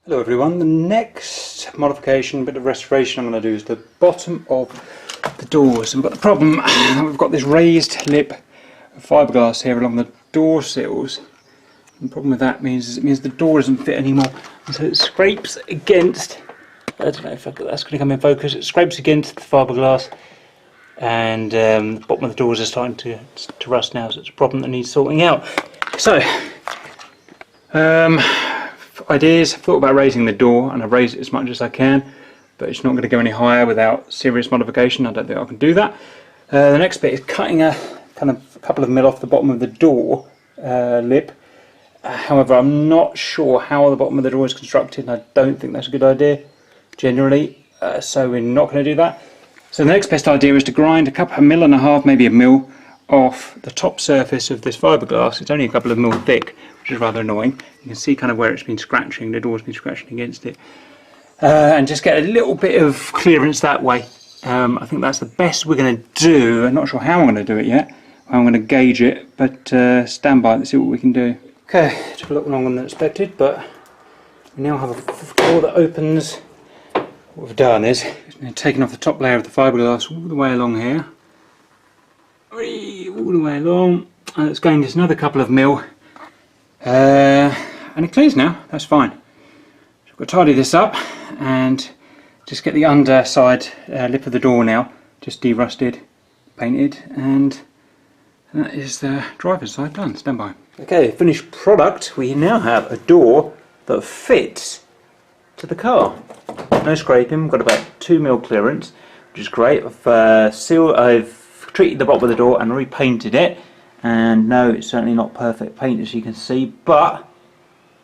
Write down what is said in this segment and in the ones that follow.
Hello everyone, the next modification, bit of restoration I'm going to do is the bottom of the doors. And we've got the problem, we've got this raised lip of fiberglass here along the door sills. And the problem with that means it means the door doesn't fit anymore. And so it scrapes against, I don't know if that's going to come in focus, it scrapes against the fiberglass and the bottom of the doors are starting to rust now, so it's a problem that needs sorting out. So, ideas, I've thought about raising the door, and I've raised it as much as I can, but it's not going to go any higher without serious modification. I don't think I can do that. The next bit is cutting a couple of mil off the bottom of the door lip. However, I'm not sure how the bottom of the door is constructed, and I don't think that's a good idea generally, so we're not going to do that. So the next best idea is to grind a mil and a half, maybe a mil, off the top surface of this fiberglass. It's only a couple of mil thick, which is rather annoying. You can see kind of where it's been scratching, the door's been scratching against it. And just get a little bit of clearance that way. I think that's the best we're going to do. I'm not sure how I'm going to do it yet. I'm going to gauge it, but stand by and see what we can do. Okay, it took a lot longer than expected, but we now have a door that opens. What we've done is we've taken off the top layer of the fiberglass all the way along here. All the way along, and it's going just another couple of mil. And it clears now, that's fine. So I've got to tidy this up and just get the underside lip of the door now just de-rusted, painted, and that is the driver's side done. Stand by. Okay, finished product. We now have a door that fits to the car. No scraping, we've got about 2 mil clearance, which is great. I've treated the bottom of the door and repainted it. And no, it's certainly not perfect paint, as you can see, but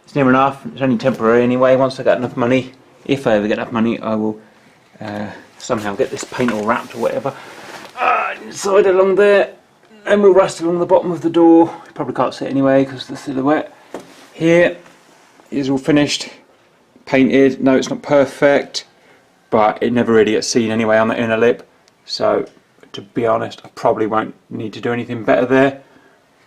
it's near enough. It's only temporary anyway. Once I get enough money, if I ever get enough money, I will somehow get this paint all wrapped or whatever inside along there, and we'll rust along the bottom of the door. You probably can't see it anyway because the silhouette here is all finished, painted. No, it's not perfect, but it never really gets seen anyway on the inner lip, so to be honest, I probably won't need to do anything better there.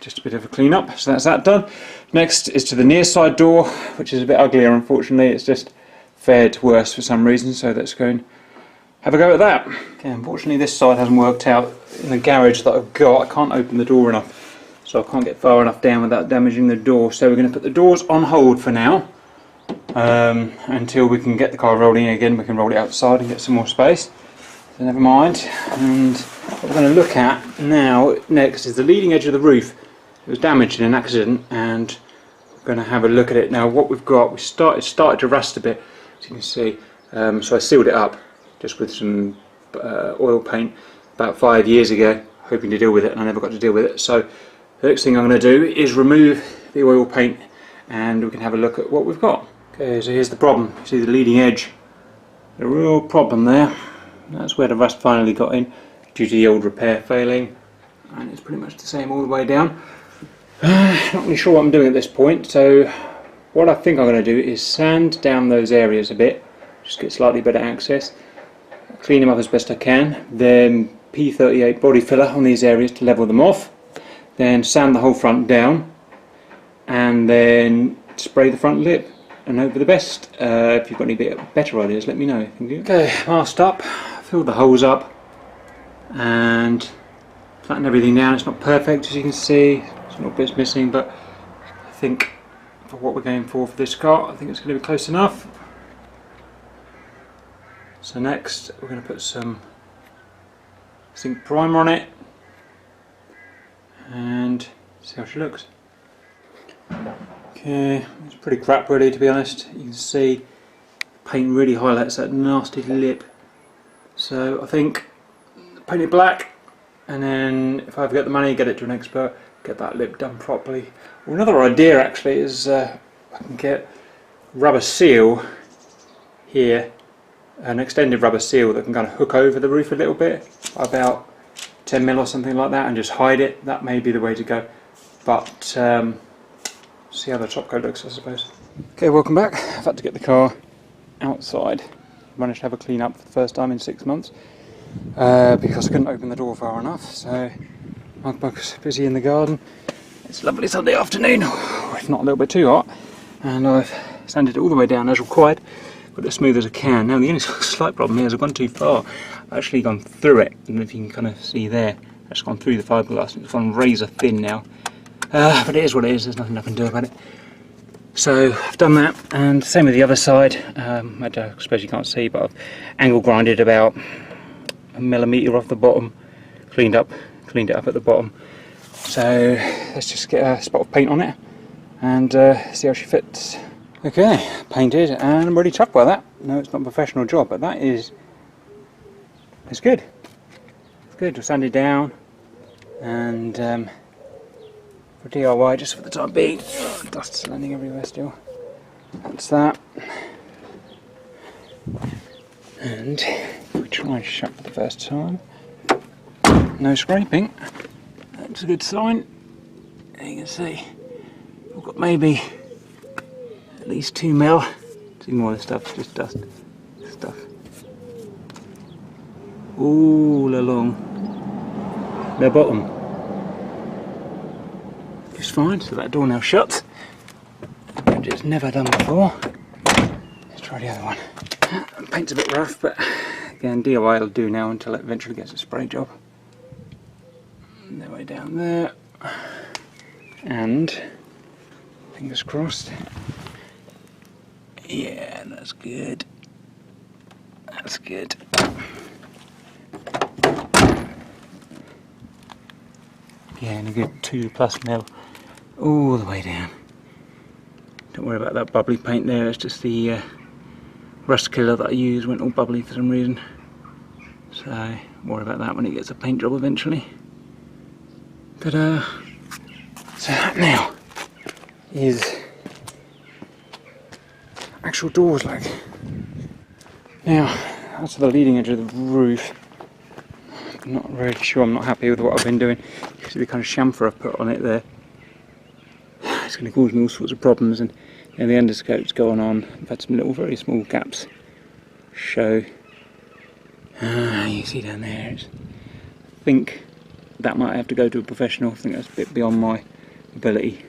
Just a bit of a clean up, so that's that done. Next is to the near side door, which is a bit uglier unfortunately. It's just fared worse for some reason, so let's go and have a go at that. Okay, unfortunately this side hasn't worked out in the garage that I've got. I can't open the door enough, so I can't get far enough down without damaging the door. So we're going to put the doors on hold for now, until we can get the car rolling again. We can roll it outside and get some more space. So never mind. And what we're going to look at now next is the leading edge of the roof. It was damaged in an accident, and we're going to have a look at it now. What we've got, it started to rust a bit, as you can see. So I sealed it up just with some oil paint about 5 years ago, hoping to deal with it, and I never got to deal with it. So the next thing I'm going to do is remove the oil paint, and we can have a look at what we've got. Okay, so here's the problem. You see the leading edge, a real problem there. That's where the rust finally got in due to the old repair failing, and it's pretty much the same all the way down. Not really sure what I'm doing at this point, so what I think I'm going to do is sand down those areas a bit, just get slightly better access, clean them up as best I can, then P38 body filler on these areas to level them off, then sand the whole front down, and then spray the front lip and hope for the best. If you've got any better ideas, let me know. Thank you. Okay, masked up, filled the holes up and flattened everything down. It's not perfect, as you can see, there's little bits missing, but I think for what we're going for this car, I think it's going to be close enough. So next we're going to put some zinc primer on it and see how she looks. Okay, it's pretty crap really, to be honest. You can see the paint really highlights that nasty lip. So I think paint it black, and then if I ever get the money, get it to an expert, get that lip done properly. Well, another idea actually is I can get rubber seal here, an extended rubber seal that can kind of hook over the roof a little bit, about 10 mil or something like that, and just hide it. That may be the way to go, but see how the top coat looks, I suppose. Okay, welcome back. I've had to get the car outside. Managed to have a clean up for the first time in 6 months because I couldn't open the door far enough. So Mug's busy in the garden. It's a lovely Sunday afternoon, if not a little bit too hot, and I've sanded it all the way down as required, got it as smooth as I can. Now the only slight problem here is I've gone too far. I've actually gone through it, and if you can kind of see there, I've just gone through the fiberglass and it's gone razor thin now. But it is what it is, there's nothing I can do about it. So I've done that, and same with the other side. I suppose you can't see, but I've angle grinded about a millimetre off the bottom, cleaned it up at the bottom. So let's just get a spot of paint on it and see how she fits. Okay, painted, and I'm really chuffed by that. No, it's not a professional job, but that is, it's good. It's good. We'll sand it down, and for DIY, just for the time being. Oh, dust's landing everywhere still. That's that. And we try and shut for the first time. No scraping. That's a good sign. You can see we've got maybe at least 2 mil. See more of the stuff, just dust stuff. All along the bottom. Just fine, so that door now shuts, which it's never done before. Let's try the other one. The paint's a bit rough, but again, DIY will do now until it eventually gets a spray job. And their way down there, and fingers crossed. Yeah, that's good. That's good. Yeah, and a good 2+ mil all the way down. Don't worry about that bubbly paint there, it's just the rust killer that I used went all bubbly for some reason. So, don't worry about that when it gets a paint job eventually. But so that now is actual doors like. Now, as for the leading edge of the roof, I'm not really sure, I'm not happy with what I've been doing. You see the kind of chamfer I've put on it there. It's going to cause me all sorts of problems, and the underscope's going on. I've had some little very small gaps show. You see down there, I think that might have to go to a professional. I think that's a bit beyond my ability.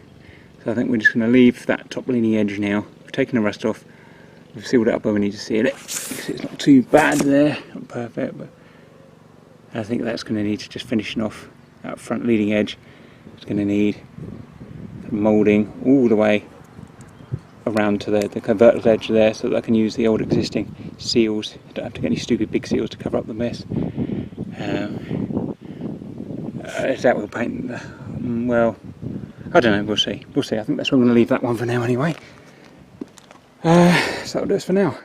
So I think we're just going to leave that top leading edge now. We've taken the rust off, we've sealed it up where we need to seal it. It's not too bad there, not perfect, but I think that's going to need to just finishing off that front leading edge. It's going to need moulding all the way around to the vertical edge there, so that I can use the old existing seals. I don't have to get any stupid big seals to cover up the mess. Is that will paint? Well, I don't know. We'll see. We'll see. I think that's where I'm going to leave that one for now, anyway. So that'll do us for now.